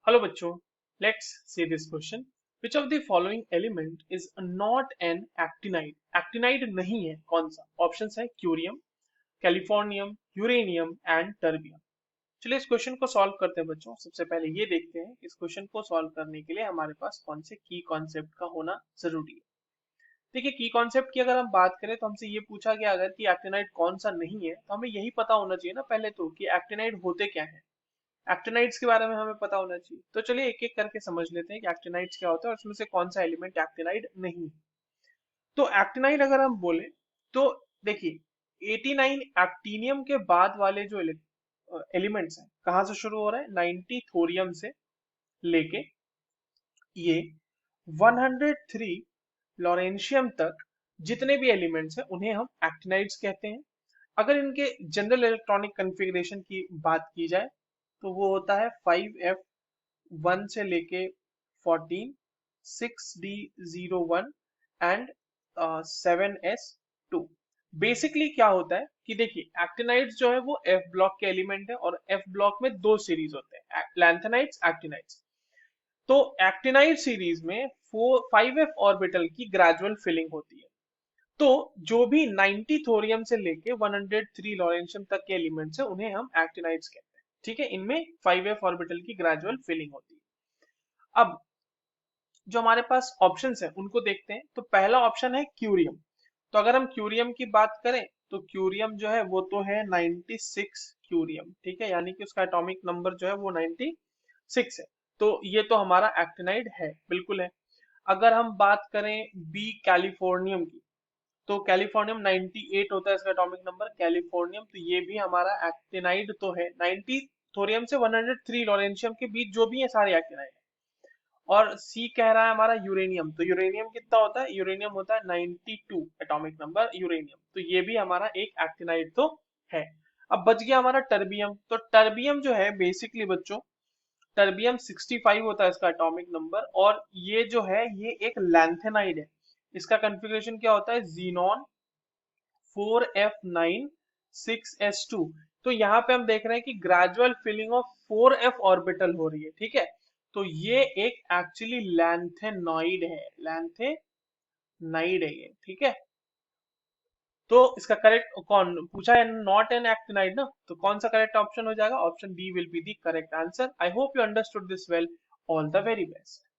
Hello बच्चों, let's see this question. Which of the following element is not an actinide? Actinide नहीं है, कौन सा? ऑप्शंस है curium, californium, uranium and terbium. चलिए इस क्वेश्चन को सॉल्व करते हैं बच्चों। सबसे पहले ये देखते हैं इस क्वेश्चन को सॉल्व करने के लिए हमारे पास कौन से की कॉन्सेप्ट का होना जरूरी है। देखिए, की कॉन्सेप्ट की अगर हम बात करें तो हमसे ये पूछा गया अगर कि एक्टिनाइड कौन सा नहीं है, तो हमें यही पता होना चाहिए ना पहले तो कि एक्टिनाइड होते क्या है। एक्टिनाइड्स के बारे में हमें पता होना चाहिए। तो चलिए एक एक करके समझ लेते हैं कि एक्टिनाइड्स क्या होता है और उसमें से कौन सा एलिमेंट एक्टिनाइड नहीं है। तो एक्टिनाइड अगर हम बोले तो देखिए 89 एक्टिनियम के बाद वाले जो एलिमेंट्स हैं कहाँ से शुरू हो रहा है? 90 थोरियम से लेके ये 103 लॉरेंशियम तक जितने भी एलिमेंट्स हैं उन्हें हम एक्टिनाइड्स कहते हैं। अगर इनके जनरल इलेक्ट्रॉनिक कन्फिग्रेशन की बात की जाए तो वो होता है 5f1 से लेके 14, 6d01 एंड 7s2। बेसिकली क्या होता है कि देखिए एक्टिनाइड्स जो है वो एफ ब्लॉक के एलिमेंट है और एफ ब्लॉक में दो सीरीज होते हैं, लैंथेनाइड्स, एक्टिनाइड्स। तो एक्टिनाइड सीरीज में 5f ऑर्बिटल की ग्रेजुअल फिलिंग होती है। तो जो भी 90 थोरियम से लेके 103 लॉरेंशियम तक के एलिमेंट्स हैं उन्हें हम एक्टिनाइड्स कहते हैं। ठीक है, इनमें 5f ऑर्बिटल की ग्रेजुअल फिलिंग होती है। अब जो हमारे पास ऑप्शंस हैं उनको देखते हैं। तो पहला ऑप्शन है क्यूरियम। तो अगर हम क्यूरियम की बात करें तो क्यूरियम जो है वो तो है 96 क्यूरियम। ठीक है, यानी कि उसका एटॉमिक नंबर जो है वो 96 है। तो ये तो हमारा एक्टिनाइड है, बिल्कुल है। अगर हम बात करें बी कैलिफोर्नियम की, तो कैलिफोर्नियम 98 होता है इसका एटॉमिक नंबर कैलिफोर्नियम। तो ये भी हमारा एक्टिनाइड तो है। 90 थोरियम से 103 लॉरेंशियम के बीच जो भी है सारे एक्टिनाइड है। और सी कह रहा है हमारा यूरेनियम। तो यूरेनियम कितना होता है? यूरेनियम होता है 92 एटॉमिक नंबर यूरेनियम। तो ये भी हमारा एक एक्टिनाइड तो है। अब बच गया हमारा टर्बियम। तो टर्बियम जो है बेसिकली बच्चों, टर्बियम 65 होता है इसका एटॉमिक नंबर और ये जो है ये एक लैंथेनाइड है। इसका कॉन्फ़िगरेशन क्या होता है? Xenon 4f9 6s2। तो यहाँ पे हम देख रहे हैं कि gradual filling of 4f orbital हो रही है। ठीक है, तो ये एक एक्चुअली लैंथेनॉइड है, लैंथेनाइड है ये। ठीक है, तो इसका करेक्ट कौन पूछा है? नॉट एन एक्टिनाइड ना, तो कौन सा करेक्ट ऑप्शन हो जाएगा? Option B will be the correct answer. I hope you understood this well. All the very best.